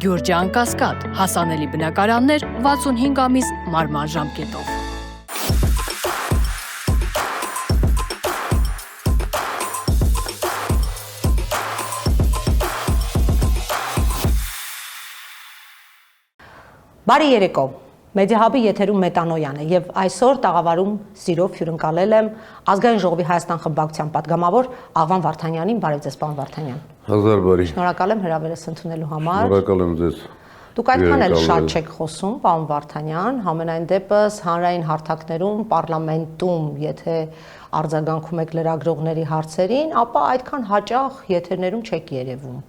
Գյուրջան Կասկադ, հասանելի բնակարաններ 65 ամիս մարման ժամկետով։ Բարի երեկո, Մեդիահաբի եթերում Մետանոյան է և այսօր տաղավարում սիրով հյուրընկալել եմ Ազգային ժողովի Հայաստան խմբակցության պատգամավոր Աղվան Վարդանյանին, բարև ձեզ պարոն Վարդանյան։ Հազար բարի։ Շնորհակալ եմ հրավերս ընդունելու համար։ Շնորհակալ եմ ձեզ։ Դուք այդքան էլ շատ չեք խոսում, պարոն Վարդանյան, համենայն դեպս հանրային հարթակներում, պարլամենտում, եթե արձագանքում եք լրագրողների հարցերին, ապա այդքան հաճախ եթերներում չեք երևում։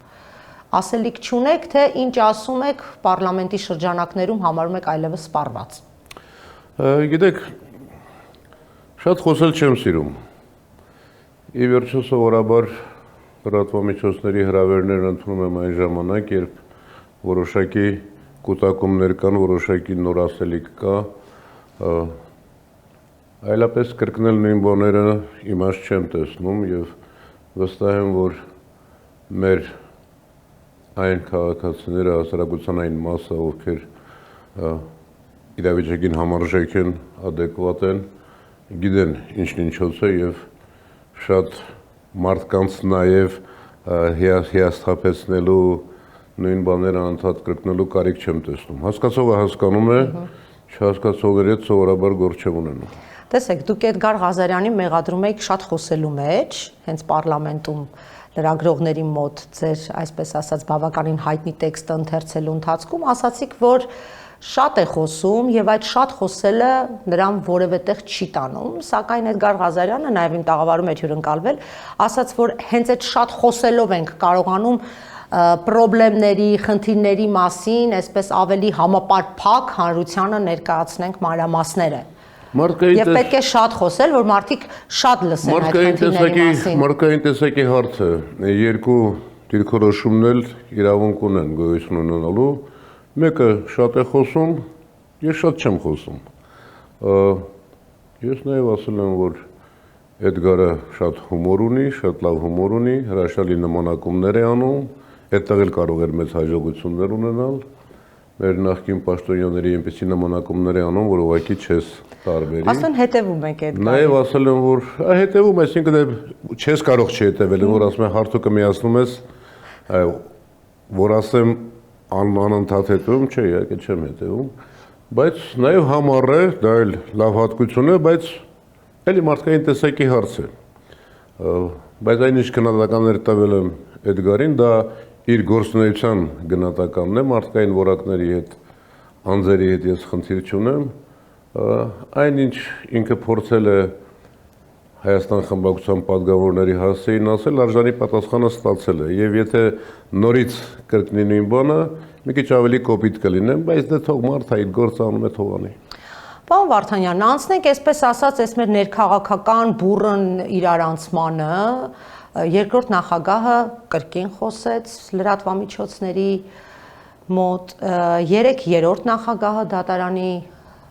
Ասելիք չունեք, թե ինչ ասում եք պարլամենտի շրջանակներում համարում եք այլևս սպառված։ Գիտեք, շատ խոսել չեմ սիրում։ Ի վերջո սովորաբար լրատվամիջոցների հրավերներն ընդունում եմ այն ժամանակ, երբ որոշակի կուտակումներ կան, որոշակի նոր ասելիք կա, այլապես կրկնել նույն բաները իմաստ չեմ տեսնում եւ վստահ եմ, որ մեր այն քաղաքացիները, հասարակության այն մասը, ովքեր իրավիճակին համարժեք են, ադեկվատ են, գիտեն ինչն ինչոց է եւ շատ մարդկանց նաեւ հիասթափեցնելու նույն բաները անդադ կրկնելու կարիք չեմ տեսնում։ Հասկացողը հասկանում է, չհասկացողների հետ սովորաբար գործ չեմ ունենում։ Տեսեք, դուք Էդգար Ղազարյանին մեղադրում եք շատ խոսելու մեջ, հենց պարլամենտում լրագրողների մոտ ձեր, այսպես ասած, բավականին հայտնի տեքստը ընթերցելու ընթացքում ասացիք, որ շատ է խոսում եւ այդ շատ խոսելը նրան որևէ տեղ չի տանում, սակայն Էդգար Ղազարյանը նաեւ իմ տաղավարում էր հյուրընկալվել, ասաց, որ հենց այդ շատ խոսելով ենք կարողանում պրոբլեմների, խնդիրների մասին, այսպես ավելի համապարփակ հանրությանը ներկայացնենք մանրամասները։ Եվ պետք է շատ խոսել, որ մարդիկ շատ լսեն այդ խնդիրների մասին։ Մարդկային տեսակի հարց է, երկու դիրքորոշումն էլ իրավունք ունեն գոյություն ունենալու, մեկը շատ է խոսում, ես շատ չեմ խոսում։ Ես նաև ասել եմ, որ Էդգարը շատ հումոր ունի, շատ լավ հումոր ունի, հրաշալի նմանակումներ է անում, այդտեղ էլ կարող էր մեծ հաջողություններ ունենալ։ Մեր նախկին պաշտոնյաների այնպիսի նմանակումներ է անում, որ ուղղակի չես տարբերի։ Ասեն հետևում եք Էդգարին։ Նաև ասել եմ, որ հետևում, այսինքն չես կարող չհետևել, որ ասում եմ հարթուկը միացնում ես, որ ասեմ անընդհատ հետևում, չէ, իհարկե չեմ հետևում, բայց նաև համառ է, դա էլ լավ հատկություն է, բայց էլի մարդկային տեսակի հարց է։ Բայց այն ինչ գնահատականներ տվել եմ Էդգարին, դա իր գործունեության գնահատականն է, մարդկային որակների հետ, անձերի հետ ես խնդիր չունեմ, այն ինչ ինքը փորձել է Հայաստան խմբակցության պատգամավորների հասցեին ասել, արժանի պատասխանը ստացել է, եւ եթե նորից կրկնի նույն բանը, մի քիչ ավելի կոպիտ կլինեմ, բայց դե թող մարդը այդ գործը անում է, թող անի։ Պարոն Վարդանյան, անցնենք այսպես ասած, այս մեր ներքաղաքական բուռն իրարանցմանը, երկրորդ նախագահը կրկին խոսեց լրատվամիջոցների մոտ, երրորդ նախագահը դատարանի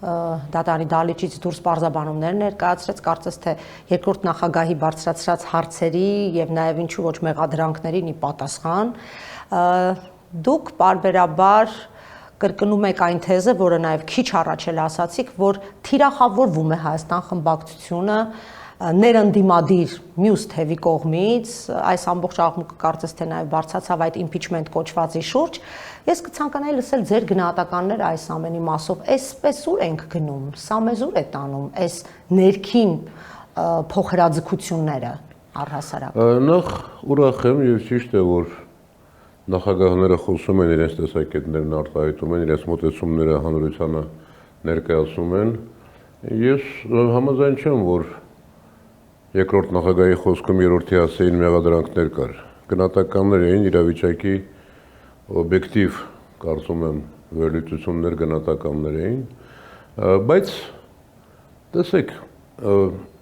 դահլիճից դուրս պարզաբանումներ ներկայացրեց, կարծես թե երկրորդ նախագահի բարձրացրած հարցերի եւ նաեւ ինչու ոչ մեղադրանքներին ի պատասխան, դուք պարբերաբար կրկնում եք այն թեզը, որը նաև քիչ առաջ էլ ասացիք, որ թիրախավորվում է Հայաստան խմբակցությունը ներընդդիմադիր մյուս թևի կողմից, այս ամբողջ աղմուկը կարծես թե նաև բարձրացավ այդ impeachment կոչվածի շուրջ, ես կցանկանայի լսել ձեր գնահատականները այս ամենի մասով, այսպես ուր ենք գնում, սա մեզ ուր է տանում, այս ներքին փոխհրաձգությունները առհասարակ։ Նախ ուրախ եմ եւ ճիշտ է, որ նախագահները խոսում են իրենց տեսակետներն արտահայտում են, իրենց մոտեցումները հանրությանը ներկայացում են։ Ես համաձայն չեմ, որ երկրորդ նախագահի խոսքում երրորդի հասցեին մեղադրանքներ կար։ Գնահատականներ էին իրավիճակի օբյեկտիվ, կարծում եմ, վերլուծություններ գնահատականներ էին, բայց տեսեք,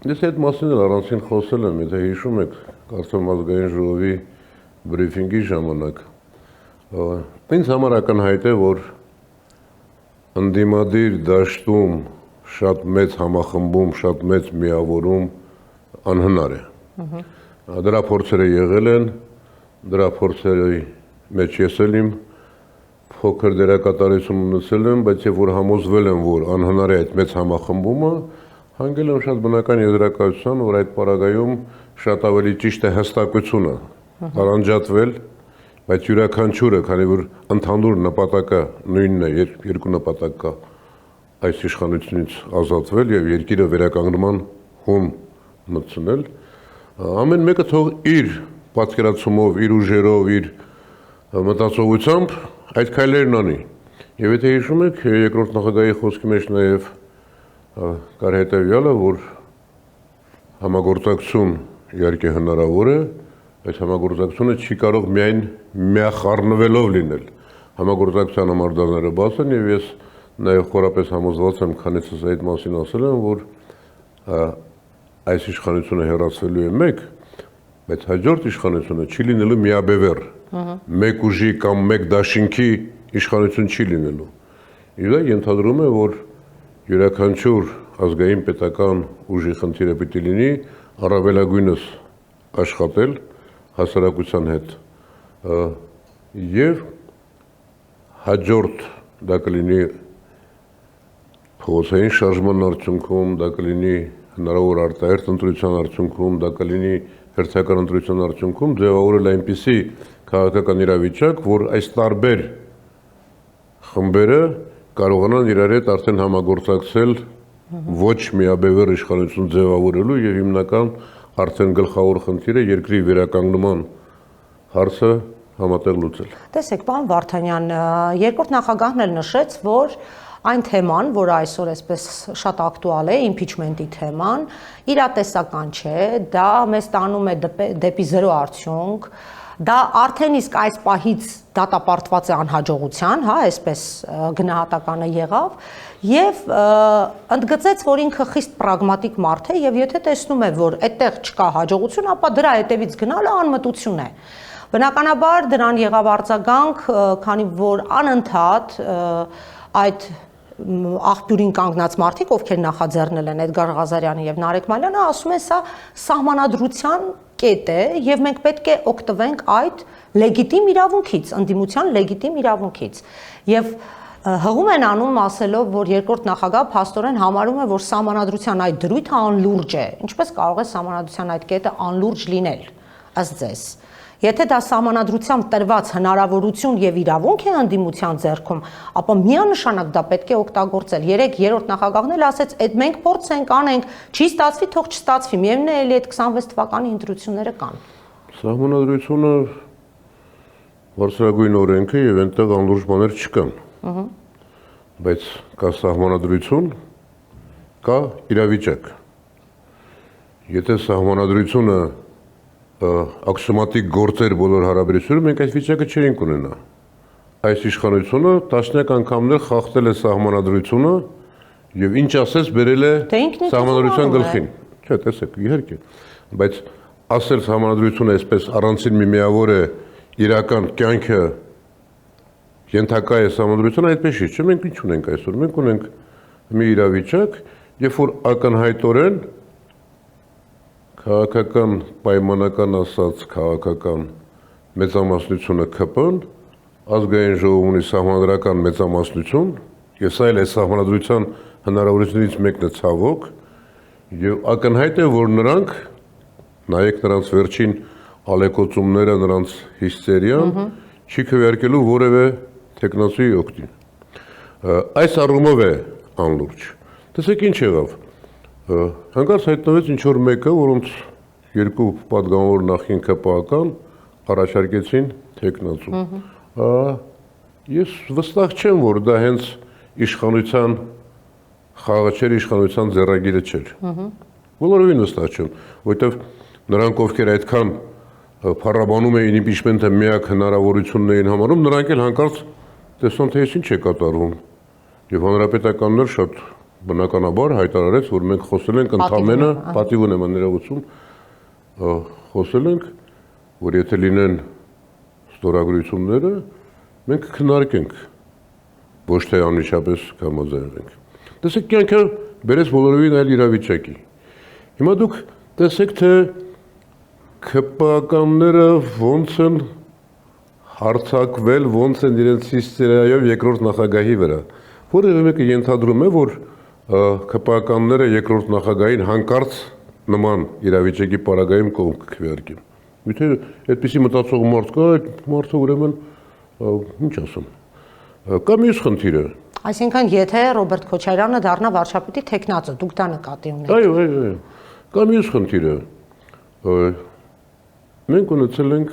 ես այդ մասին էլ առանցին խոսել եմ, եթե հիշում եք, կարծում Ազգային ժողովի բրիֆինգի ժամանակ, ինձ համար ակնհայտ է, որ ընդդիմադիր դաշտում շատ մեծ համախմբում, շատ մեծ միավորում անհնար է։ Դրա փորձերը եղել են, դրա փորձերի մեջ ես էլ իմ փոքր դերակատարություն ունեցել եմ, բայց երբ որ համոզվել եմ, որ անհնար է այդ մեծ համախմբումը, հանգել եմ շատ բնական եզրակացության, որ այդ պարագայում շատ ավելի ճիշտ է հստակությունը առանջատվել, բայց յուրաքանչյուրը, քանի որ ընդհանուր նպատակը նույնն է, երկու նպատակ կա այս իշխանությունից ազատվել եւ երկիրը վերականգնման հում մտցնել, ամեն մեկը թող իր պատկերացումով, իր ուժերով, իր մտածողությամբ այդ քայլերն անի։ Եվ եթե հիշում եք, երկրորդ նախագահի խոսքի մեջ նաեւ կար հետեւյալը, որ համագործակցություն իհարկե հնարավոր է, բայց համագործակցությունը չի կարող միայն միախառնվելով լինել։ Համագործակցության համար դռները բաց են եւ ես նաեւ խորապես համոզված եմ, քանիցս այդ մասին ասել եմ, որ այս իշխանությունը հեռացվելու է մեկ, բայց հաջորդ իշխանությունը չի լինելու միաբևեռ։ Մեկ ուժի կամ մեկ դաշինքի իշխանություն չի լինելու։ Եվ դա ենթադրում է, որ յուրաքանչյուր ազգային պետական ուժի խնդիրը պիտի լինի առավելագույնս աշխատել հասարակության հետ եւ հաջորդ դա կլինի փողոցային շարժման արդյունքում, դա կլինի հնարավոր արտահերթ ընտրության արդյունքում, դա կլինի հերթական ընտրության արդյունքում ձևավորել այնպիսի քաղաքական իրավիճակ, որ այս տարբեր խմբերը կարողանան իրար հետ արդեն համագործակցել ոչ միաբևեռ իշխանություն ձևավորելու եւ հիմնական արդեն գլխավոր խնդիրը երկրի վերականգնման հարցը համատեղ լուծել։ Տեսեք, պարոն Վարդանյան, երկրորդ նախագահն էլ նշեց, որ այն թեման, որը այսօր այսպես շատ ակտուալ է, իմպիչմենտի թեման, իրատեսական չէ, դա մեզ տանում է դեպի զերո արդյունք, դա արդեն իսկ այս պահից դատապարտված է անհաջողության, հա, այսպես գնահատականը եղավ, եւ ընդգծեց, որ ինքը խիստ պրագմատիկ մարդ է եւ եթե տեսնում է, որ այդտեղ չկա հաջողություն, ապա դրա հետևից գնալը անմտություն է։ Բնականաբար դրան եղավ արձագանք, քանի որ անընդհատ այդ աղբյուրին կանգնած մարդիկ, ովքեր նախաձեռնել են Էդգար Ղազարյանը եւ Նարեկ Մալյանը, ասում են սա սահմանադրության կետ է եւ մենք պետք է օգտվենք այդ լեգիտիմ իրավունքից, ընդդիմության լեգիտիմ իրավունքից։ Եվ հղում են անում ասելով, որ երկրորդ նախագահ փաստորեն համարում է, որ սահմանադրության այդ դրույթը անլուրջ է։ Ինչպես կարող է սահմանադրության այդ կետը անլուրջ լինել, ըստ ձեզ։ Եթե դա սահմանադրությամբ տրված հնարավորություն եւ իրավունք է ընդդիմության ձեռքում, ապա միանշանակ դա պետք է օգտագործել։ Երրորդ նախագահն էլ ասեց, այդ մենք փորձենք, անենք, չի ստացվի, թող չստացվի։ Միևնույն է, էլի այդ 26 թվականի ընտրությունները կան։ Սահմանադրությունը բարձրագույն օրենք է եւ այնտեղ անլուրջ բաներ չկան։ Բայց կա սահմանադրություն, կա իրավիճակ։ Եթե սահմանադրությունը աքսիոմատիկ գործեր բոլոր հարաբերությունում, մենք այդ վիճակը չէինք ունենա։ Այս իշխանությունը տասնյակ անգամներ խախտել է սահմանադրությունը եւ ինչ ասես բերել է սահմանադրության գլխին։ Չէ, տեսեք, իհարկե, բայց ասել սահմանադրությունը այսպես առանցին մի միավոր է իրական կյանքը ենթակա է սահմանադրությունը, այդպես չէ, մենք ինչ ունենք այսօր։ Մենք ունենք մի իրավիճակ, երբ որ ակնհայտորեն քաղաքական պայմանական ասած քաղաքական մեծամասնությունը ԿՊ-ն ազգային ժողովում ունի սահմանադրական մեծամասնություն, եւ սա էլ է սահմանադրության հնարավորությունից մեկն է ցավոք, եւ ակնհայտ է, որ նրանք, նայեք նրանց վերջին ալեկոծումները, նրանց հիստերիան, չի քվեարկելու որևէ տեխնոսի օգտին։ Այս առումով է անլուրջ։ Տեսեք ինչ եղավ։ Հանկարծ հայտնվեց ինչ-որ մեկը, որոնց երկու պատգամավոր նախին ԿՊԱ-ական առաջարկեցին տեխնացու։ Ես վստահ չեմ, որ դա հենց իշխանության խաղը չէր, իշխանության ձեռագիրը չէր։ Բոլորովին վստահ չեմ, որովհետև նրանք, ովքեր այդքան փառաբանում էին իմպիչմենտը միակ հնարավորությունն էին համարում, նրանք էլ հանկարծ տեսան, թե ինչ է կատարվում։ Եվ հանրապետականներ շատ բնականաբար հայտարարեց, որ մենք խոսել ենք ընդամենը պատիվ ունեմ ներողություն, խոսել ենք, որ եթե լինեն ստորագրությունները, մենք քննարկենք, ոչ թե անմիջապես կհամաձայնվենք։ Տեսեք, կյանքը բերեց բոլորովին այլ իրավիճակի։ Հիմա դուք տեսեք, թե ԿՊԱ-ականները ոնց են հարցակվել ոնց են իրենց հիստերիայով երկրորդ նախագահի վրա։ Որևէ մեկը ենթադրում է, որ ԿՊԱ-ականները երկրորդ նախագահին հանկարծ նման իրավիճակի պարագայում կողմ կքվեարկեն։ Եթե այդպիսի մտածող մարդ կա, այդ մարդը ուրեմն ինչ ասում։ Կա մյուս խնդիրը։ Այսինքն, եթե Ռոբերտ Քոչարյանը դառնա վարչապետի տեխնացը, դուք դա նկատի ունեք։ Այո։ Կա մյուս խնդիրը։ Մենք ունեցել ենք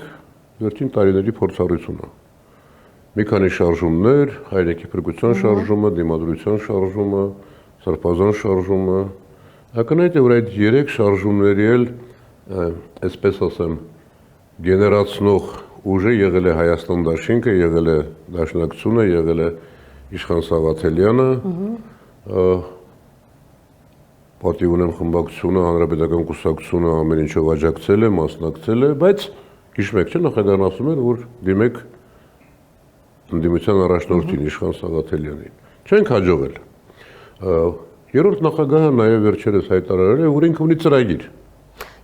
վերջին տարիների փորձառությունը։ Մի քանի շարժումներ, հայրենիքի փրկության շարժումը, դիմադրության շարժումը, սրբազան շարժումը։ Ակնհայտ է, որ այդ 3 շարժումների էլ, այսպես ասեմ, գեներացնող ուժը եղել է Հայաստան դաշինքը, եղել է Դաշնակցությունը, եղել է Իշխան Սաղաթելյանը, պատիվ ունեմ խմբակցությունը, Հանրապետական կուսակցությունը ամեն ինչով աջակցել է, մասնակցել է, բայց հիշում եք, չէ, նախագահն ասում էր, որ դիմեք ընդդիմության առաջնորդին Իշխան Սաղաթելյանին։ Չենք հաջողել։ Երրորդ նախագահը նաև վերջերս հայտարարել է, որ ինքը ունի ծրագիր։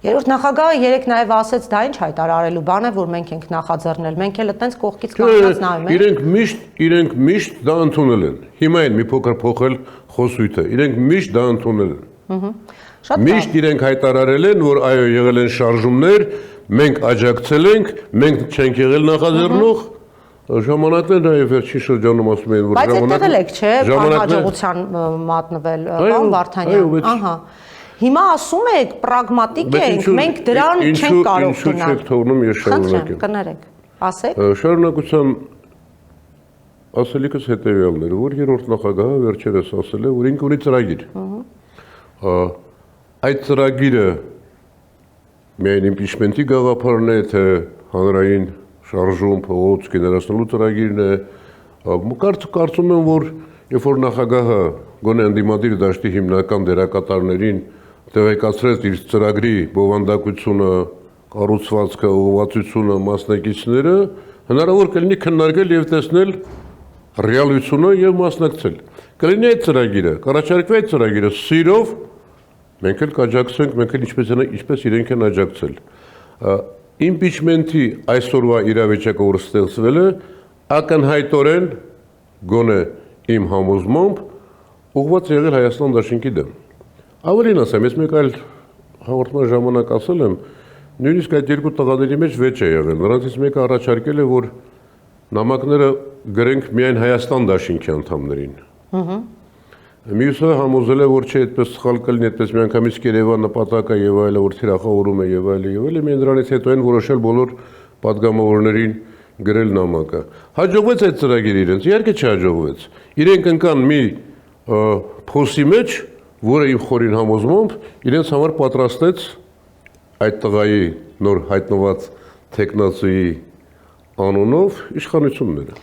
Երրորդ նախագահը երեք նաև ասեց, դա ինչ հայտարարելու բան է, որ մենք ենք նախաձեռնել, մենք էլ այտենց կողքից կանգնած նայում ենք։ Իրենք միշտ դա ընդունել են։ Հիմա են մի փոքր փոխել խոսույթը։ Իրենք միշտ դա ընդունել են։ Միշտ իրենք հայտարարել են, որ այո, եղել են շարժումներ, մենք աջակցել ենք, մենք չենք եղել նախաձեռնող։ Ժամանակներն այո վերջին շրջանում ասում են, որ բայց այդտեղ էլ եք, չէ, անհաջողության մատնվել, պարոն Վարդանյան, ահա։ Հիմա ասում եք, պրագմատիկ ենք, մենք դրան չենք կարող գնալ։ Ինչու՞ չեք թողնում ես շարունակեմ։ Կներեք, ասեք։ Շարունակության ասելիքս հետևյալն էր, որ երրորդ նախագահը վերջերս ասել է, որ ինքը ունի ծրագիր։ Այդ ծրագիրը միայն իմպիչմենտի գաղափարն է, թե հանրային շարժում, փողոց գեներացնելու ծրագիրն է։ Կարծում եմ, որ երբ որ նախագահը գոնե ընդդիմադիր դաշտի հիմնական դերակատարներին տեղեկացրեց իր ծրագրի բովանդակությունը, կառուցվածքը, ուղղվածությունը, մասնակիցները, հնարավոր կլինի քննարկել եւ տեսնել ռեալությունը եւ մասնակցել։ Կլինի այդ ծրագիրը, կառաջարկվի այդ ծրագիրը սիրով, մենք էլ կաջակցենք, մենք էլ ինչպես իրենք են աջակցել։ Իմպիչմենտի այսօրվա իրավիճակը որ ստեղծվել է, ակնհայտորեն գոնե իմ համոզմամբ ուղղված եղել Հայաստան դաշինքի դեմ։ Ավելին ասեմ, ես մեկ այլ հաղորդման ժամանակ ասել եմ, նույնիսկ այդ երկու տղաների մեջ վեճ է եղել։ Նրանցից մեկը առաջարկել է, որ նամակները գրենք միայն Հայաստան դաշինքի անդամներին։ Մյուսը համոզել է, որ չէ, այդպես սխալ կլինի, այդպես միանգամից կերևա նպատակը եւ այլը, որ թիրախավորում է եւ այլը, միայն դրանից հետո են որոշել բոլոր падգամավորներին գրել նամակը։ Հաջողվեց այդ ծրագիրը իրենց, իհարկե չհաջողվեց։ Իրենք ընկան մի փոսի մեջ, որը իմ խորին համոզմամբ իրենց համար պատրաստեց այդ տղայի նոր հայտնված տեխնացուի անունով իշխանությունները։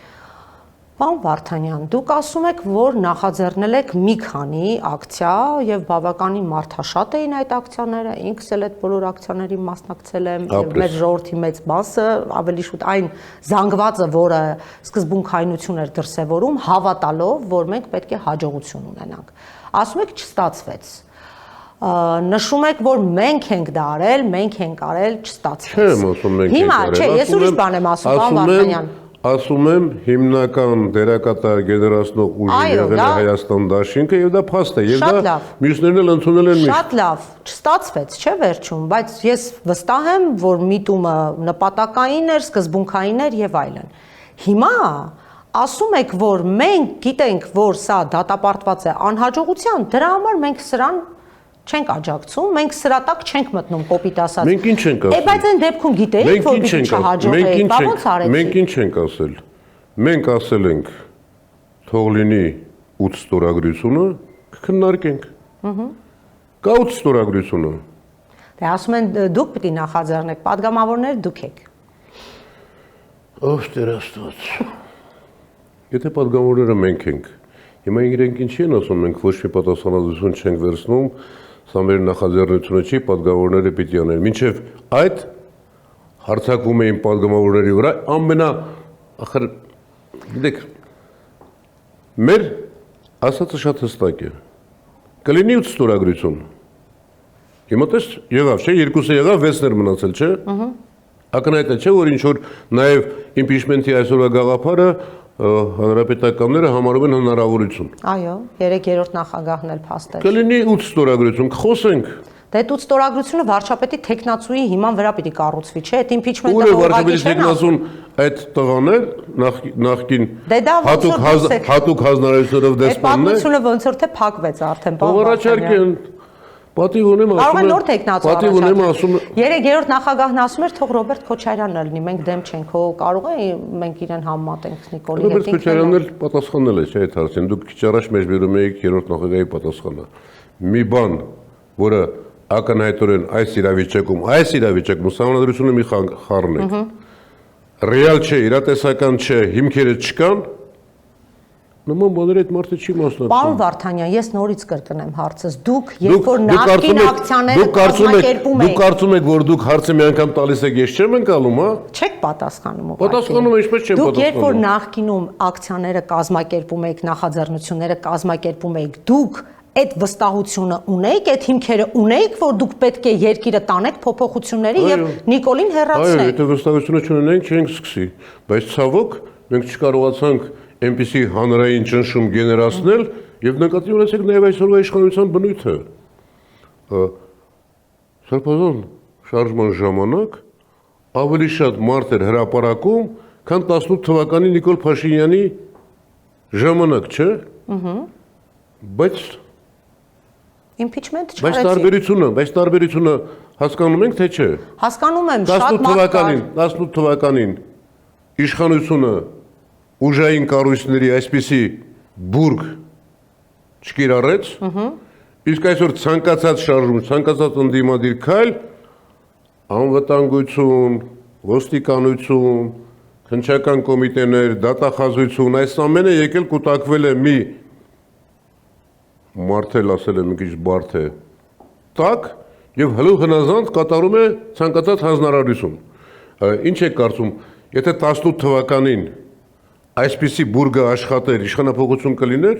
Պարոն Վարդանյան, դուք ասում եք, որ նախաձեռնել եք մի քանի ակցիա եւ բավականին մարդաշատ էին այդ ակցիաները, ինքս էլ այդ բոլոր ակցիաներին մասնակցել եմ, եւ մեր ժողովրդի մեծ մասը, ավելի շուտ այն զանգվածը, որը սկզբունքայնություն էր դրսևորում, հավատալով, որ մենք պետք է հաջողություն ունենանք։ Ասում եք չստացվեց։ Նշում եք, որ մենք ենք դա արել, մենք ենք արել, չստացվեց։ Չեմ ասում մենք ենք արել։ Հիմա, չէ, ես ուրիշ բան եմ ասում, պարոն Վարդանյան։ Ասում եմ, հիմնական դերակատար գեներացնող ուժը եղել է Հայաստան դաշինքը եւ դա փաստ է եւ դա մյուսներն էլ ընդունել են միշտ։ Շատ լավ, չստացվեց, չէ՞ վերջում, բայց ես վստահ եմ, որ միտումը նպատակային էր, սկզբունքային էր եւ այլն։ Հիմա ասում եք, որ մենք գիտենք, որ սա դատապարտված է անհաջողության, դրա համար մենք սրան չենք աջակցում, մենք սրա տակ չենք մտնում, կոպիտ ասած։ Մենք ինչ ենք ասել։ Բայց այն դեպքում գիտեիք, որ պիտի չհաջողեի, բա ոնց արեցիք։ Մենք ինչ ենք ասել։ Մենք ասել ենք թող լինի 8 ստորագրությունը, կքննարկենք։ Կա 8 ստորագրությունը։ Դե ասում են դուք պիտի նախաձեռնեք, падգամավորները դուք եք։ Ով Տեր Աստված։ Եթե падգամավորները մենք ենք, հիմա իրենք ինչի են ասում, մենք ոչ մի պատասխանատվություն չենք վերցնում, սա մեր նախաձեռնությունը չի, падգամավորները պիտի անեն։ Մինչև այդ հարցակվում էին падգամավորների վրա, ախր գիտեք, մեր ասածը շատ հստակ է։ Կլինի 8 ստորագրություն։ Հիմա տես եղավ, չէ, երկուսը եղավ, 6-ներ մնացել, չէ։ Ակնհայտ է, չէ՞ որ ինչ որ նաև impeachment-ի այսօրվա գաղափարը հանրապետականները համարում են հնարավորություն։ Այո, 3-րդ նախագահն էլ փաստեր։ Կլինի 8 ստորագրություն, կխոսենք։ Դե դուց ստորագրությունը վարչապետի տեխնացուի հիման վրա պիտի կառուցվի, չէ՞, այդ impeachment-ը Ուր է վարչապետի տեխնացուն այդ տղան է նախկին հատուկ հանրայությունով դեսպանն է։ Այդ պատմությունը ոնց որ թե փակվեց արդեն, Առաջարկեն պատիվ ունեմ ասում։ Կարող է նոր տեխնացու պատիվ ունեմ ասում։ 3-րդ նախագահն ասում էր թող Ռոբերտ Քոչարյանն լինի, մենք դեմ չենք, հո կարող է մենք իրեն համատենք Նիկոլի հետ։ Ռոբերտ Քոչարյանն էլ պատասխանել է, չէ՞ այդ հարցին։ Դուք քիչ առաջ մեջ բերում եք 3-րդ նախագահի պատասխանը։ Մի բան, որը ակնհայտորեն այս իրավիճակում սահմանադրությունը մի խառն է։ Ռեալ չէ, իրատեսական չէ, հիմքերը չկան։ Նման բաներ այդ մարդը չի մասնակցում։ Պարոն Վարդանյան, ես նորից կրկնեմ հարցս։ Դուք երբ որ նախկին ակցիաները կազմակերպում եք, դուք կարծում եք, որ դուք հարցը մի անգամ տալիս եք, ես չեմ ընկալում, հա։ Չեք պատասխանում։ Պատասխանում ինչպես չեմ պատասխանում։ Դուք երբ որ պատասխանում։ նախկինում ակցիաները կազմակերպում եք, նախաձեռնությունները կազմակերպում եք, դուք այդ վստահությունը ունեիք, այդ հիմքերը ունեիք, որ դուք պետք է երկիրը տանեք փոփոխությունների եւ Նիկոլին հեռացնեք։ Այո, այդ վստահությունը չունենք, չենք սկսի, բայց ցավոք մենք չկարողացանք այնպիսի հանրային ճնշում գեներացնել եւ նկատի ունեցեք նաեւ այսօրվա իշխանության բնույթը։ Սրբազան շարժման ժամանակ ավելի շատ մարդ էր հրապարակում, քան 18 թվականի Նիկոլ Փաշինյանի ժամանակ, չէ՞։ Բայց Impeachment չարեցի։ Բայց տարբերությունը հասկանում ենք թե չէ։ Հասկանում եմ, շատ մարդ կար։ 18 թվականին իշխանությունը ուժային կառույցների այսպիսի բուրգ չկիրառեց, իսկ այսօր ցանկացած շարժում, ցանկացած ընդդիմադիր քայլ անվտանգություն, ոստիկանություն, քննչական կոմիտեներ, դատախազություն, այս ամենը եկել կուտակվել է մի մարդել ասել է մի քիչ բարդ է տակ եւ հլու հնազանդ կատարում է ցանկացած հանրարարություն։ Ինչ եք կարծում, եթե 18 թվականին այսպիսի բուրգը աշխատեր, իշխանապողություն կլիներ,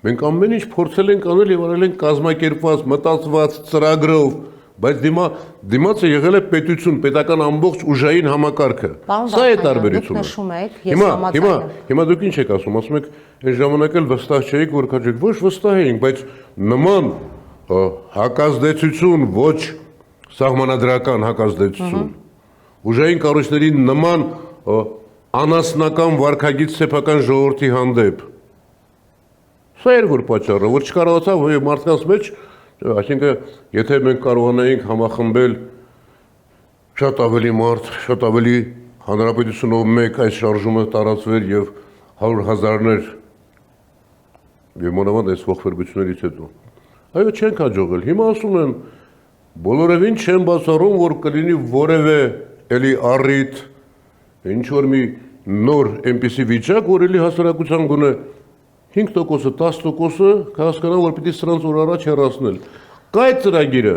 մենք ամեն ինչ փորձել ենք անել եւ արել ենք կազմակերպված, մտածված ծրագրով, բայց դիմացը եղել է պետություն, պետական ամբողջ ուժային համակարգը։ Սա է տարբերությունը։ Հիմա դուք ինչ եք ասում, ասում եք այն ժամանակ էլ վստահ չէիք, որ քաջեք, ոչ վստահ էինք, բայց նման հակազդեցություն, ոչ սահմանադրական հակազդեցություն, ուժային կառույցների նման անասնական վարքագիծ սեփական ժողովրդի հանդեպ։ Սա էր որ պատճառը, որ չկարողացավ մարդկանց մեջ, այսինքն եթե մենք կարողանայինք համախմբել շատ ավելի մարդ, շատ ավելի հանրապետությունով մեկ այս շարժումը տարածվեր եւ 100,000-ներ եւ մանավանդ այս ողբերգություններից հետո։ Այո, չենք հաջողել։ Հիմա ասում եմ, բոլորովին չեմ բացառում, որ կլինի որևէ էլի առիթ, ինչ որ մի նոր այնպիսի վիճակ, որ էլի հասարակության գոնե 5%-ը, 10%-ը կհասկանան, որ պիտի սրանց օր առաջ հեռացնել։ Կա այդ ծրագիրը,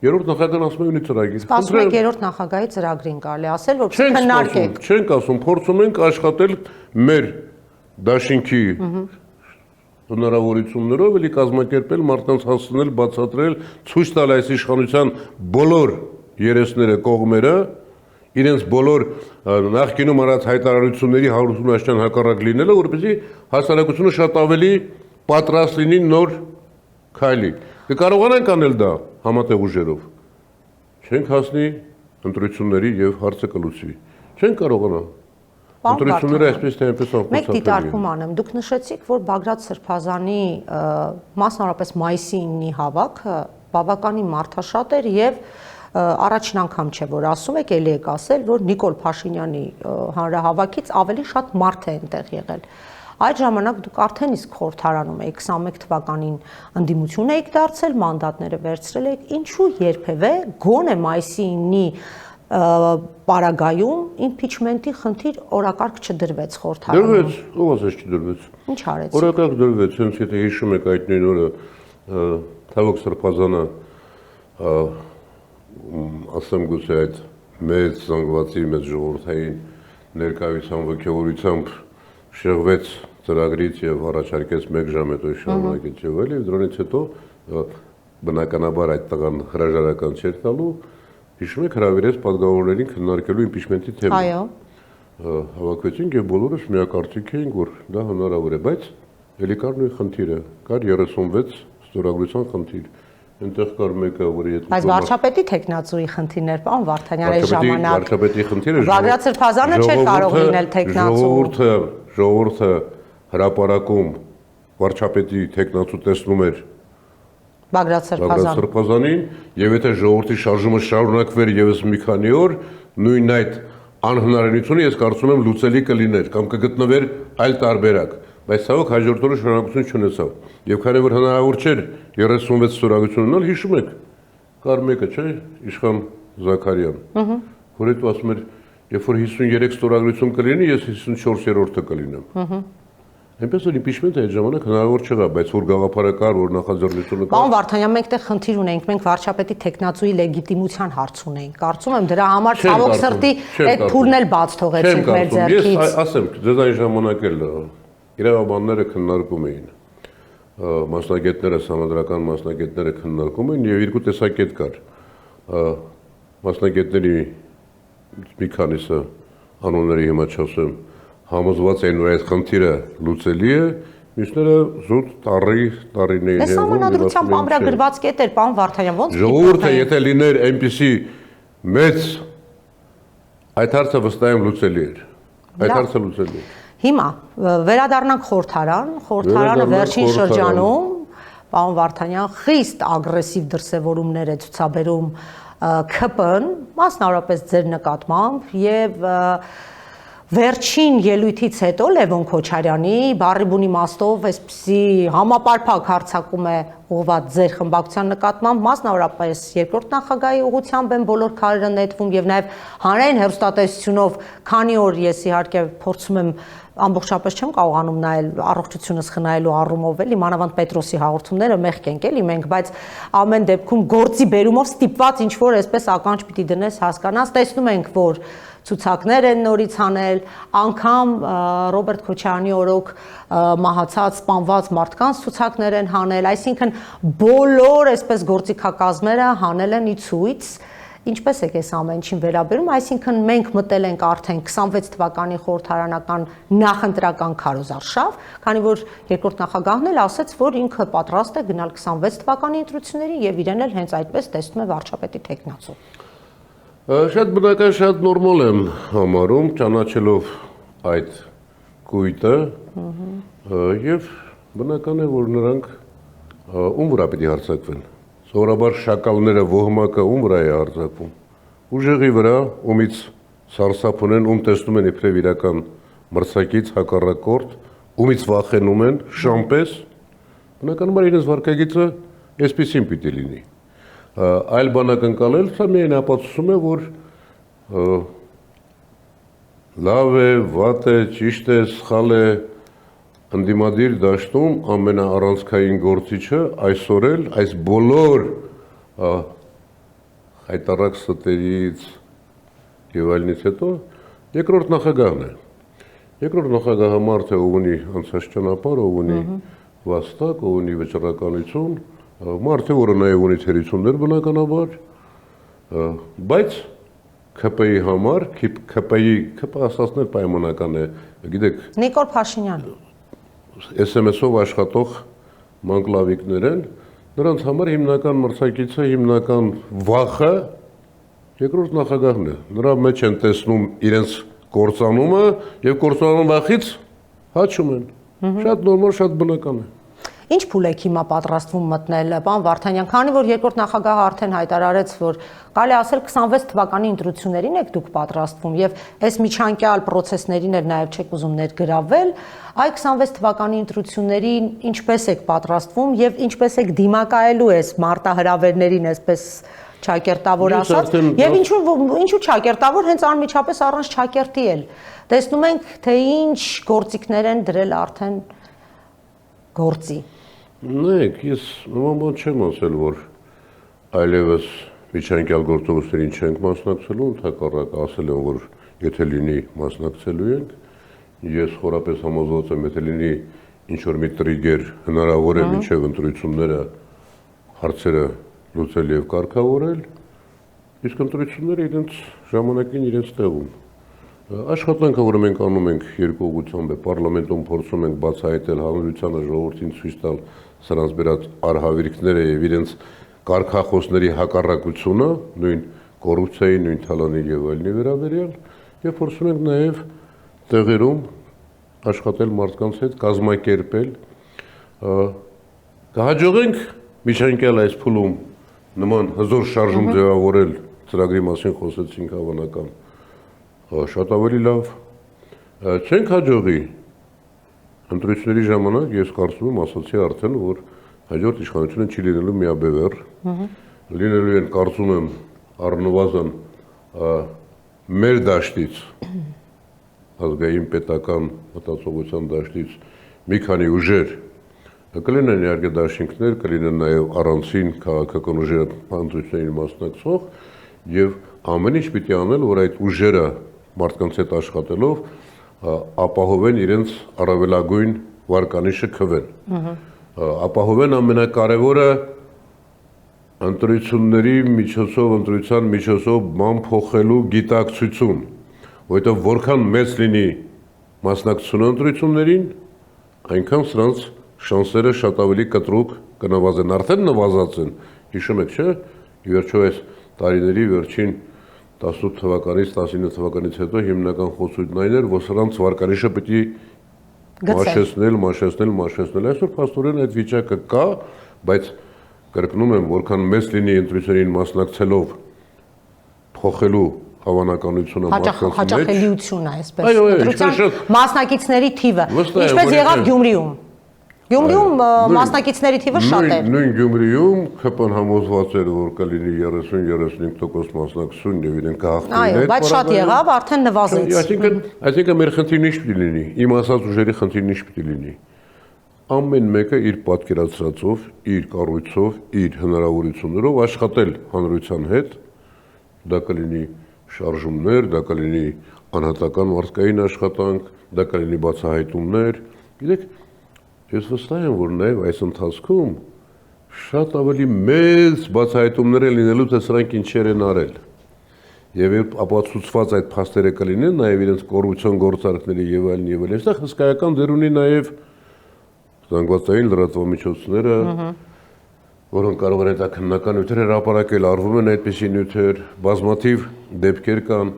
երրորդ նախագահն ասում է ունի ծրագիր։ Սպասում եք երրորդ նախագահի ծրագրին կարելի ասել, որ քննարկեք։ Չենք ասում, փորձում ենք աշխատել մեր դաշինքի հնարավորություններով, էլի կազմակերպել, մարդկանց հասցնել, բացատրել, ցույց տալ այս իշխանության բոլոր երեսները, կողմերը, իրենց բոլոր նախկինում արած հայտարարությունների հարությունաշրջան հակառակ լինելը, որպեսզի հասարակությունը շատ ավելի պատրաստ լինի նոր քայլի։ Կկարողանանք անել դա համատեղ ուժերով։ Չենք հասնի ընտրությունների եւ հարցը կլուծվի։ Չենք կարողանա։ Ընտրությունները այսպես թե այնպես անխուսափելի են։ Մեկ դիտարկում անեմ, դուք նշեցիք, որ Բագրատ Սրբազանի մասնավորապես մայիսի 9-ի հավաքը բավականին մարդաշատ էր եւ առաջին անգամ չէ որ ասում եք, ելի եք ասել, որ Նիկոլ Փաշինյանի հանրահավաքից ավելի շատ մարդ է այնտեղ եղել։ Այդ ժամանակ դուք արդեն իսկ խորհրդարանում եք 21 թվականին ընդդիմություն եք դարձել, մանդատները վերցրել եք, ինչու երբևէ գոնե մայիսի 9-ի պարագայում impeachment-ի խնդիր օրակարգ չդրվեց խորհրդարանում։ Դրվեց, ով ասեց չդրվեց։ Ինչ արեցիք։ Օրակարգ դրվեց, հենց եթե հիշում եք այդ նույն օրը Թավոք Սրբազանը ասեմ գուցե այդ մեծ զանգվածի, մեծ ժողովրդային ներկայության ոգևորությամբ շեղվեց ծրագրից եւ առաջարկեց 1 ժամ հետո շարունակել եւ այլ, եւ դրանից հետո բնականաբար այդ տղան հրաժարական չէր տալու Հիշում եք հրավիրեց պատգամավորներին քննարկելու իմպիչմենտի թեման։ Այո։ Հավաքվեցինք եւ բոլորս միակարծիք էինք, որ դա հնարավոր է, բայց ելի կար նույն խնդիրը, կար 36 ստորագրության խնդիր։ Այնտեղ կար մեկը, որի հետ Բայց վարչապետի տեխնացուի խնդիրներ, պարոն Վարդանյան, այս ժամանակ վարչապետի խնդիրը Բագրատ Սրբազանը չէր կարող լինել տեխնացու։ Ժողովուրդը հրապարակում վարչապետի տեխնացու տեսնում էր Բագրատ Բագրատ Սրբազանին, եւ եթե ժողովրդի շարժումը շարունակվեր եւս մի քանի օր, նույն այդ անհնարինությունը ես կարծում եմ լուծելի կլիներ կամ կգտնվեր այլ տարբերակ, բայց ցավոք հաջորդ օրը շարունակություն չունեցավ։ Եվ քանի որ հնարավոր չէր 36 ստորագրություն ունենալ, հիշում եք, կար մեկը, չէ՞, Իշխան Զաքարյան, որ այդ ասում էր, երբ որ 53 ստորագրություն կլինի, ես 54-րդը կլինեմ։ Այնպես որ իմպիչմենտը այդ ժամանակ հնարավոր չեղավ, բայց որ գաղափարակար, որ նախաձեռնությունը կար։ Պարոն Վարդանյան, մենք այդտեղ խնդիր ունենք, մենք վարչապետի տեխնացուի լեգիտիմության հարց ունենք։ Կարծում եմ դրա համար ցավոք սրտի այդ փուլն էլ բաց թողեցինք մեր ձեռքից։ Ես ասեմ, դες այն ժամանակ էլ իրավաբանները քննարկում էին, մասնագետները, համադրական մասնագետները քննարկում էին եւ երկու տեսակետ կար։ Մասնագետների մի քանիսը անունների հիմա չասեմ, համոզված էին, որ այդ խնդիրը լուծելի է, մյուսները զուտ տարիներ։ Այս համանadrությամբ ամրագրված կետ էր, պարոն Վարդանյան, ո՞նց ժողովուրդը եթե լիներ այնպիսի մեծ, այդ հարցը վստահ եմ լուծելի էր։ Այդ հարցը լուծելի էր։ Հիմա վերադառնանք խորհրդարանը վերջին շրջանում, պարոն Վարդանյան, խիստ ագրեսիվ դրսևորումներ է ցուցաբերում ՔՊ-ն, մասնավորապես ձեր նկատմամբ եւ վերջին ելույթից հետո Լևոն Քոչարյանի բառի իմաստով այսպիսի համապարփակ հարձակում է ուղղված ձեր խմբակցության նկատմամբ, մասնավորապես երկրորդ նախագահի ուղղությամբ են բոլոր քարերը նետվում եւ նաեւ հանրային հեռուստատեսությունով, քանի օր ես իհարկե փորձում եմ ամբողջապես չեմ կարողանում նայել առողջությունս խնայելու առումով էլի, մանավանդ Պետրոսի հաղորդումները մեղք են էլի մենք, բայց ամեն դեպքում գործի բերումով ստիպված ինչ որ այսպես ականջ պիտի դնես հասկանաս, տեսնում ենք, որ ցուցակներ են նորից անել, անգամ Ռոբերտ Քոչարյանի օրոք մահացած, սպանված մարդկանց ցուցակներ են հանել, այսինքն բոլոր այսպես գործիքակազմերը հանել են ի ցույց, ինչպես է այս ամեն ինչին վերաբերում, այսինքն մենք մտել ենք արդեն 26 թվականի խորհրդարանական նախընտրական քարոզարշավ, քանի որ երկրորդ նախագահն էլ ասաց, որ ինքը պատրաստ է գնալ 26 թվականի ընտրություններին եւ իրեն էլ հենց այդպես տեսնում է վարչապետի տեխնացու։ Շատ բնական, շատ նորմալ եմ համարում, ճանաչելով այդ կույտը եւ բնական է, որ նրանք ում վրա պիտի հարձակվեն։ Սովորաբար շակալները ոհմակը ում վրա է հարձակվում։ Ուժեղի վրա, ումից սարսափ ունեն, ում տեսնում են իբրև իրական մրցակից հակառակորդ, ումից վախենում են շամպես, բնականաբար իրենց վարքագիծը այսպեսին պիտի լինի։ Այլ բանակ ընկալել, սա միայն ապացուցում է, որ լավ է, վատ է, ճիշտ է, սխալ է, ընդդիմադիր դաշտում ամենաառանցքային գործիչը այսօր էլ այս բոլոր հայտարարակ ստերից եւ այլնից հետո երկրորդ նախագահն է։ Երկրորդ նախագահը մարդ է, ով ունի անցած ճանապարհ, ով ունի վաստակ, ով ունի վճռականություն, մարդ է, որը նաեւ ունի թերություններ բնականաբար, բայց ՔՊ-ի համար, ՔՊ-ի ասածներ պայմանական է, գիտեք, Նիկոլ Փաշինյան SMS-ով աշխատող մանկլավիկներ են, նրանց համար հիմնական մրցակիցը, հիմնական վախը երկրորդ նախագահն է։ Նրա մեջ են տեսնում իրենց կործանումը եւ կործանման վախից հաչում են։ Շատ նորմալ, շատ բնական է։ Ինչ փուլ եք հիմա պատրաստվում մտնել, պարոն Վարդանյան, քանի որ երկրորդ նախագահը արդեն հայտարարեց, որ կարելի ասել 26 թվականի ընտրություններին եք դուք պատրաստվում եւ այս միջանկյալ process-ներին էլ նաեւ չեք ուզում ներգրավել, այ 26 թվականի ընտրություններին ինչպես եք պատրաստվում եւ ինչպես եք դիմակայելու այս մարտահրավերներին, այսպես ճակերտավոր ասած, եւ ինչու ճակերտավոր, հենց անմիջապես առանց ճակերտի էլ։ Տեսնում ենք, թե ինչ գործիքներ են դրել արդեն գործի։ Նայեք, ես նման բան չեմ ասել, որ այլևս միջանկյալ գործողություններին չենք մասնակցելու, ընդհակառակը ասել եմ, որ եթե լինի մասնակցելու ենք, ես խորապես համոզված եմ, եթե լինի ինչ-որ մի տրիգեր հնարավոր է մինչև ընտրությունները հարցերը լուծել եւ կարգավորել, իսկ ընտրությունները իրենց ժամանակին իրենց տեղում։ Աշխատանքը, որը մենք անում ենք երկու ուղղությամբ է, պարլամենտում փորձում ենք բացահայտել հանրությանը, ժողովրդին ցույց տալ սրանց բերած արհավիրքները եւ իրենց կարգախոսների հակառակությունը, նույն կոռուպցիայի, նույն թալանի եւ այլնի վերաբերյալ, եւ փորձում ենք նաեւ տեղերում աշխատել մարդկանց հետ, կազմակերպել, կհաջողենք միջանկյալ այս փուլում նման հզոր շարժում ձևավորել, ծրագրի մասին խոսեցինք հավանական, շատ ավելի լավ, չենք հաջողի ընտրությունների ժամանակ, ես կարծում եմ ասացի արդեն, որ հաջորդ իշխանությունը չի լինելու միաբևեռ, լինելու են կարծում եմ առնվազն մեր դաշտից, ազգային պետական մտածողության դաշտից մի քանի ուժեր, կլինեն իհարկե դաշինքներ, կլինեն նաև առանցին քաղաքական ուժերը հանրություններին մասնակցող եւ ամեն ինչ պիտի անել, որ այդ ուժերը մարդկանց հետ աշխատելով ապահովեն իրենց առավելագույն վարկանիշը քվեն։ Ապահովեն ամենակարևորը ընտրությունների միջոցով, ընտրության միջոցով բան փոխելու գիտակցություն, որովհետև որքան մեծ լինի մասնակցությունը ընտրություններին, այնքան սրանց շանսերը շատ ավելի կտրուկ կնվազեն, արդեն նվազած են, հիշում եք, չէ՞, ի վերջո այս տարիների վերջին 18 թվականից, 19 թվականից հետո հիմնական խոսույթն այն էր, որ սրանց վարկանիշը պիտի մաշեցնել, այսօր փաստորեն այդ վիճակը կա, բայց կրկնում եմ, որքան մեծ լինի ընտրություններին մասնակցելով փոխելու հավանականությունը մարդկանց մեջ, հաճախելիությունը, այսպես, ընտրության մասնակիցների թիվը, ինչպես եղավ Գյումրիում։ Գյումրիում մասնակիցների թիվը շատ էր։ Նույն Գյումրիում ԿՊ-ն համոզված էր, որ կլինի 30-35% մասնակցություն եւ իրենք կհաղթեին։ Այո, բայց շատ եղավ, արդեն նվազեց։ Այսինքն մեր խնդիրն ինչ պիտի լինի, իմ ասած ուժերի խնդիրն ինչ պիտի լինի։ Ամեն մեկը իր պատկերացրածով, իր կառույցով, իր հնարավորություններով աշխատել հանրության հետ, դա կլինի շարժումներ, դա կլինի անհատական մարդկային աշխատանք, դա կլինի բացահայտումներ։ Գիտեք, ես վստահ եմ, որ նաև այս ընթացքում շատ ավելի մեծ բացահայտումներ են լինելու, թե սրանք ինչեր են արել։ Եվ ապացուցված այդ փաստերը կլինեն նաև իրենց կոռուպցիոն գործարքների եւ այլն եւ այլն։ Այստեղ հսկայական դեր ունի նաև զանգվածային լրատվամիջոցները, որոնք կարող են այդ քննական նյութեր հրապարակել, արվում են այդպիսի նյութեր, բազմաթիվ դեպքեր կան։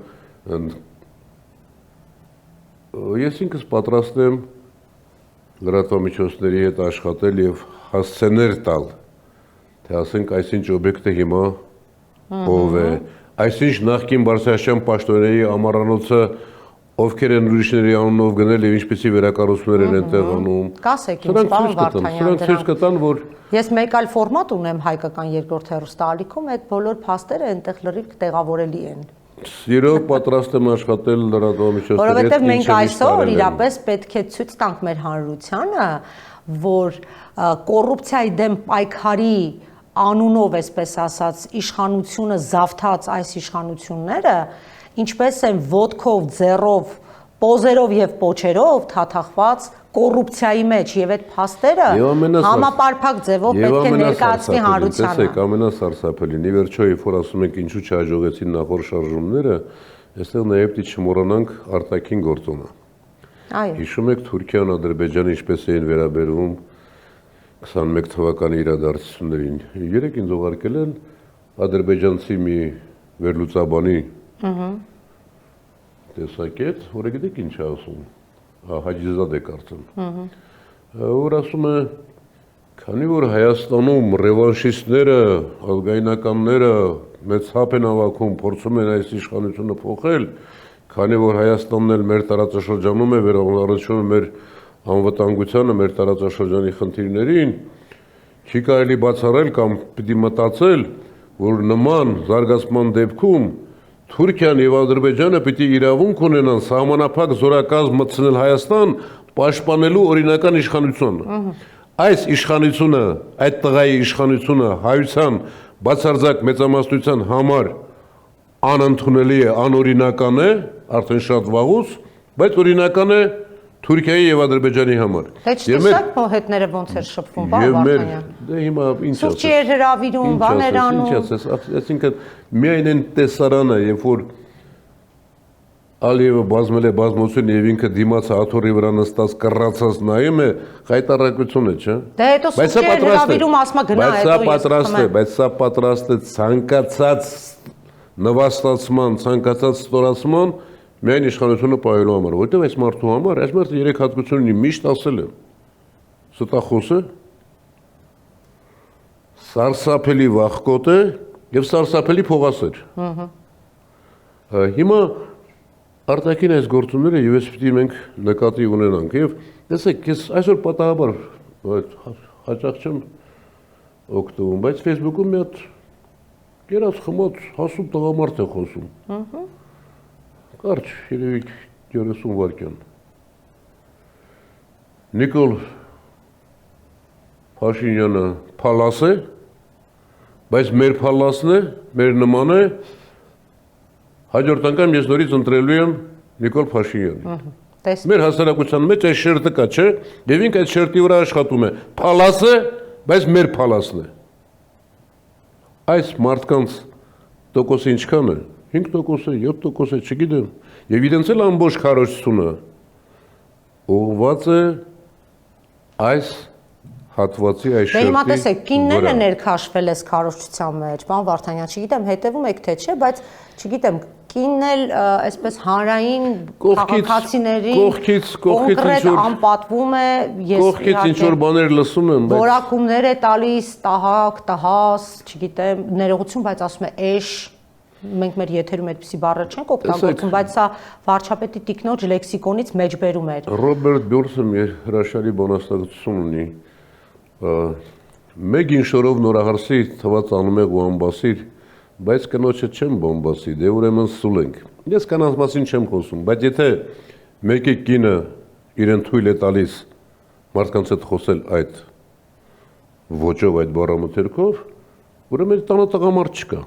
Ես ինքս պատրաստ եմ լրատվամիջոցների հետ աշխատել եւ հասցեներ տալ, թե ասենք այսինչ օբյեկտը հիմա ով է, այսինչ նախկին Բարսեղյան պաշտոնների ամառանոցը ովքեր են ուրիշների անունով գնել եւ ինչպեսի վերակառուցումներ են այնտեղ անում։ Կասեք ինձ, պարոն Վարդանյան, սրանք ցույց կտան, որ ես մեկ այլ ֆորմատ ունեմ հայկական երկրորդ հեռուստաալիքում, այդ բոլոր փաստերը այնտեղ լրիվ տեղավորելի են։ Սիրով պատրաստ եմ աշխատել լրատվամիջոցների հետ։ Որովհետև մենք այսօր իրապես պետք է ցույց տանք մեր հանրությանը, որ կոռուպցիայի դեմ պայքարի անունով, այսպես ասած, իշխանությունը զավթած այս իշխանությունները ինչպես են ոտքով, ձեռով, պոզերով եւ պոչերով թաթախված կոռուպցիայի մեջ եւ այդ փաստերը համապարփակ ձևով պետք է ներկայացվի հանրությանը։ Տեսեք, ամենասարսափելին, ի վերջո, երբ որ ասում ենք ինչու չհաջողեցին նախորդ շարժումները, այստեղ նաեւ պիտի չմոռանանք արտաքին գործոնը։ Այո։ Հիշում եք Թուրքիան, Ադրբեջանը ինչպես էին վերաբերվում 21 թվականի իրադարձություններին։ Երեք ինձ ուղարկել են ադրբեջանցի մի վերլուծաբանի տեսակետ, որը գիտեք ինչ է ասում, Հաջիզադե կարծեմ, որ ասում է, քանի որ Հայաստանում ռևանշիստները, ազգայնականները մեծ հապ են հավաքում, փորձում են այս իշխանությունը փոխել, քանի որ Հայաստանն էլ մեր տարածաշրջանում է, վերաբերում է մեր անվտանգությանը, մեր տարածաշրջանի խնդիրներին, չի կարելի բացառել կամ պիտի մտածել, որ նման զարգացման դեպքում Թուրքիան եւ Ադրբեջանը պիտի իրավունք ունենան սահմանափակ զորակազմ մտցնել Հայաստան, պաշտպանելու օրինական իշխանությունը։ Այս իշխանությունը, այդ տղայի իշխանությունը հայության բացարձակ մեծամասնության համար անընդունելի է, անօրինական է, արդեն շատ վաղուց, բայց օրինական է Թուրքիայի եւ Ադրբեջանի համար։ Դե չտեսակ հետները ոնց էր շփվում, բան Վարդանյան։ Դե հիմա ինչ ասես։ Սուրճի էր հրավիրում, բաներ անում։ Ինչ ասես, այսինքն միայն այն տեսարանը, երբ որ Ալիևը բազմել է բազմություն եւ ինքը դիմաց աթոռի վրա նստած կռացած նայում է, հայտարարություն է, չէ՞։ Դե հետո սուրճի էր հրավիրում, ասма գնա, բայց սա պատրաստ է ցանկացած նվաստացման, ցանկացած ստորացման միայն իշխանությունը պահելու համար, որովհետև այս մարդու համար, այս մարդը երեք հատկություն ունի, միշտ ասել եմ, ստախոս է, սարսափելի վախկոտ է եւ սարսափելի փողասեր։ Հիմա արտաքին այս գործունները եւ ես պիտի մենք նկատի ունենանք եւ տեսեք, ես այսօր պատահաբար հաճախ չեմ օգտվում, բայց Facebook-ում մի հատ գերած խմած հասուն տղամարդ է խոսում։ Կարճ, երևի 30 վայրկյան։ Նիկոլ Փաշինյանը փալաս է, բայց մեր փալասն է, մեր նման է, հաջորդ անգամ ես նորից ընտրելու եմ Նիկոլ Փաշինյանին։ Մեր հասարակության մեջ այս շերտը կա, չէ՞, եւ ինքը այդ շերտի վրա աշխատում է։ Փալասը, բայց մեր փալասն է։ Այս մարդկանց տոկոսը ինչքան է։ 5% է, 7% է, չգիտեմ։ Եվ իրենց էլ ամբողջ քարոզությունը ուղղված է այս հատվածի այս շերտի։ Դե հիմա տեսեք, կինները ներքաշվել է քարոզչության մեջ, բան Վարդանյան, չգիտեմ, հետևում եք թե չէ, բայց չգիտեմ, կինն էլ այսպես հանրային քաղաքացիների կոնկրետ անպատվում է, ես կողքից ինչ որ բաներ լսում եմ, բայց որակումներ է տալիս, տահակ, տահաս, չգիտեմ, ներողություն, բայց ասում է էշ, մենք մեր եթերում այդպիսի բառեր չենք օգտագործում, բայց սա վարչապետի տիկնոջ լեքսիկոնից մեջբերում էր։ Ռոբերտ Բյորսը մի հրաշալի բանաստեղծություն ունի։ Մեկ ինշորով նորահարսի թված անումեղ ու անբասիր, բայց կնոջը չեմ բոմբասի, դե ուրեմն սուլ ենք։ Ես կանանց մասին չեմ խոսում, բայց եթե մեկի կինը իրեն թույլ է տալիս մարդկանց հետ խոսել այդ ոճով, այդ բառամթերքով, ուրեմն տանը տղամարդ չկա։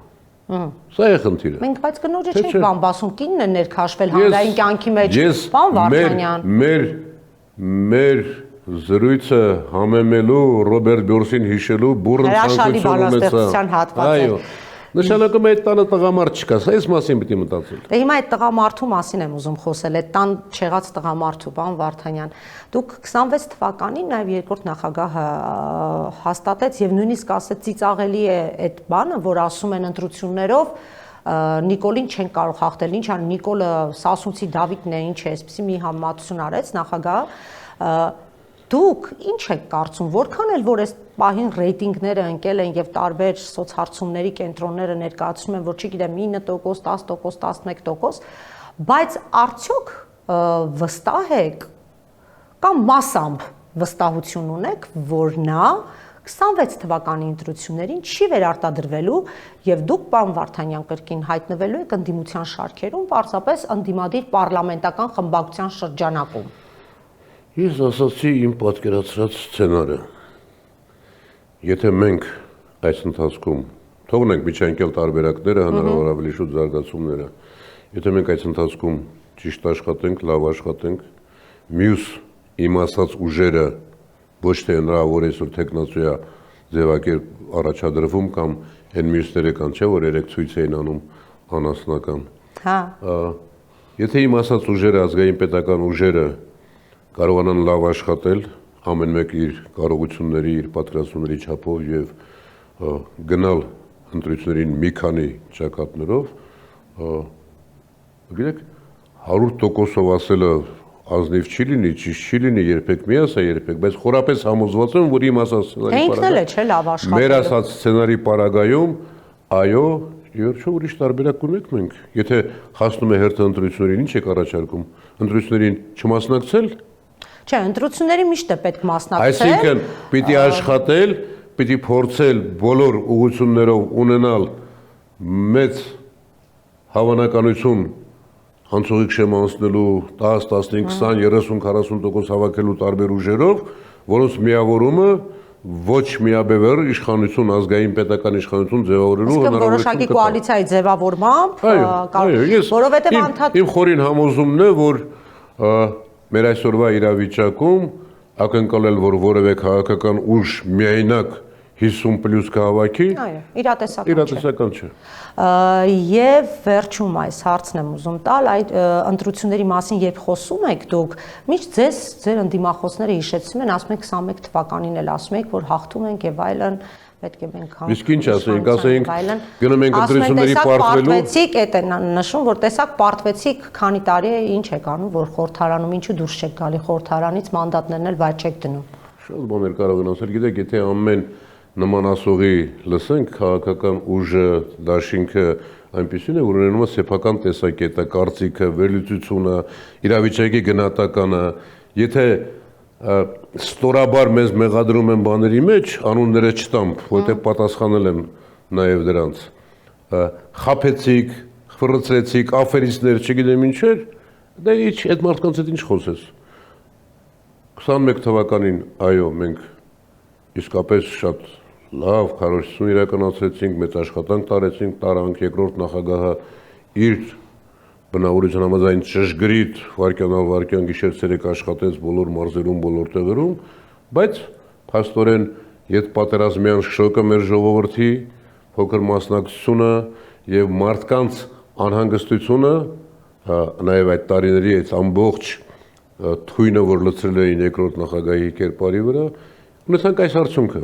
Սա է խնդիրը։ Մենք բայց կնոջը չենք բամբասում, կինն է ներքաշվել հանրային կյանքի մեջ, բան Վարդանյան։ Մեր զրույցը համեմելու Ռոբերտ Բյորսին հիշելու բուրըն ցանկություն ունեցա։ Այո։ Նշանակում է այդ տանը տղամարդ չկա, սա այս մասին պիտի մտածել։ Դե հիմա այդ տղամարդու մասին եմ ուզում խոսել, այդ տան չեղած տղամարդու, բան Վարդանյան։ Դուք 26 թվականին նաև երկրորդ նախագահը հաստատեց եւ նույնիսկ ասեց ծիծաղելի է այդ բանը, որ ասում են ընտրություններով Նիկոլին չեն կարող հաղթել, ինչ ան Նիկոլը Սասունցի Դավիթն է, ինչ է, այսպեսի մի համեմատություն արեց նախագահը։ Դուք ինչ եք կարծում, որքան էլ որ այս պահին ռեյտինգները ընկել են եւ տարբեր սոցհարցումների կենտրոնները ներկայացնում են, որ չգիտեմ 9%, 10%, 11%, բայց արդյոք վստահ եք կամ մասամբ վստահություն ունեք, որ նա 26 թվականի ընտրություններին չի վերարտադրվելու եւ դուք պարոն Վարդանյան կրկին հայտնվելու եք ընդդիմության շարքերում, պարզապես ընդդիմադիր պարլամենտական խմբակցության շրջանակում։ Ես ասացի իմ պատկերացրած սցենարը։ Եթե մենք այս ընթացքում թողնենք միջանկյալ տարբերակները, հնարավոր ավելի շուտ զարգացումները, եթե մենք այս ընթացքում ճիշտ աշխատենք, լավ աշխատենք, մյուս իմ ասած ուժերը ոչ թե հնարավոր է այսօր տեխնացիա ձևակերպ առաջադրվում կամ այն մյուսները կան, չէ՞ որ երեք ցույց էին անում անասնական։ Հա։ Եթե իմ ասած ուժերը, ազգային պետական ուժերը կարողանան լավ աշխատել, ամեն մեկ իր կարողությունների, իր պատրաստումների չափով եւ գնալ ընտրություններին մի քանի ճակատներով, գիտեք, 100%-ով ասելը ազնիվ չի լինի, ճիշտ չի լինի, երբեք մի ասա, երբեք, բայց խորապես համոզված եմ, որ իմ ասած սցենարի ինքն էլ է, չէ՞, լավ աշխատել։ Մեր ասած սցենարի պարագայում, այո, Երջո ուրիշ տարբերակ ունենք մենք։ Եթե հասնում է հերթը ընտրություններին, ինչ եք առաջարկում։ Ընտրություններին չմասնակցել։ Չէ, ընտրությունների միշտ է պետք մասնակցել։ Այսինքն պիտի աշխատել, պիտի փորձել բոլոր ուղղություններով ունենալ մեծ հավանականություն անցողիկ շեմանցնելու 10, 15, 20, 30, 40% հավաքելու տարբեր ուժերով, որոնց միավորումը ոչ միաբևեռ իշխանություն, ազգային պետական իշխանություն ձևավորելու հնարավորություն կտա։ Որոշակի կոալիցիայի ձևավորմամբ, որովհետև անդադ իմ խորին համոզումն է, որ մեր այսօրվա իրավիճակում ակնկալել, որ որևէ քաղաքական ուժ միայնակ 50+ կհավաքի, այո, իրատեսական չէ։ Իրատեսական չէ։ Եվ վերջում այս հարցն եմ ուզում տալ, այդ ընտրությունների մասին երբ խոսում եք դուք, միշտ ձեր ընդդիմախոսները հիշեցնում են, ասում եք 21 թվականին էլ ասում եք, որ հաղթում ենք եւ այլն, պետք է մենք Իսկ ինչ ասենք, գնում ենք ընտրությունների պարտվելու։ Պարտվեցիք, այդ է նշում, որ տեսակ պարտվեցիք, քանի տարի է, ինչ եք անում, որ խորհրդարանում ինչու դուրս չեք գալի խորհրդարանից, մանդատներն էլ վայր չեք դնում։ Շատ բաներ կարող են ասել, գիտեք, եթե ամեն նման ասողի լսենք, քաղաքական ուժը, դաշինքը այնպեսին է, որ ունենում է սեփական տեսակետը, կարծիքը, վերլուծությունը, իրավիճակի գնահատականը, եթե ստորաբար մեզ մեղադրում են բաների մեջ, անունները չտամբ, որտեղ պատասխանել եմ նաև դրանց, խաբեցիք, ֆռցրեցիք, աֆերիստներ, չգիտեմ ինչեր, դա ինչ, այդ մարդկանց հետ ինչ խոսես։ 21 թվականին, այո, մենք իսկապես շատ լավ, քարոզություն իրականացրեցինք, մեծ աշխատանք տարեցինք, տարանք երկրորդ նախագահը իր բնավորության համաձայն ճշգրիտ վայրկյան գիշեր-ցերեկ աշխատեց բոլոր մարզերում, բոլոր տեղերում, բայց փաստորեն յետպատերազմյան շոկը մեր ժողովրդի փոքր մասնակցությունը եւ մարդկանց անհանգստությունը, նաեւ այդ տարիների այդ ամբողջ թույնը, որ լցրել էին երկրորդ նախագահի կերպարի վրա, ունեցանք այս արդյունքը։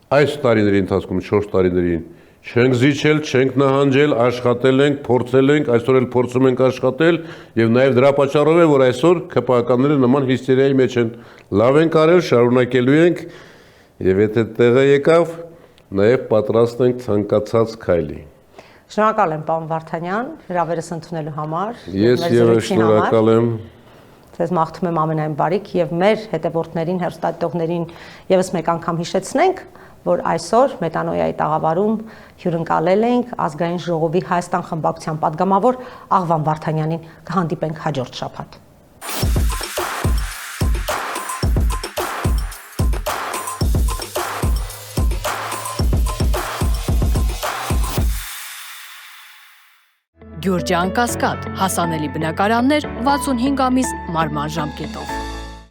Այս տարիների ընթացքում 4 տարիներին չենք զիջել, չենք նահանջել, աշխատել ենք, փորձել ենք, այսօր էլ փորձում ենք աշխատել եւ նաեւ դրա պատճառով է, որ այսօր ԿՊԱ-ականները նման հիստերիայի մեջ են։ Լավ ենք արել, շարունակելու ենք եւ եթե տեղը եկավ, նաեւ պատրաստ ենք ցանկացած քայլի։ Շնորհակալ եմ, պարոն Վարդանյան, հրավերս ընդունելու համար։ Ես եւս շնորհակալ եմ։ Ձեզ մաղթում եմ ամենայն բարիք եւ մեր հետևորդներին, հեռուստադիտողներին եւս մեկ անգամ հիշեցնենք, որ այսօր Մետանոյայի տաղավարում հյուրընկալել ենք Ազգային ժողովի Հայաստան խմբակցության падգամավոր Աղվան Վարդանյանին։ Կհանդիպենք հաջորդ շաբաթ։ Գյուրջան Կասկադ, հասանելի բնակարաններ 65 ամիս մարման ժամկետով։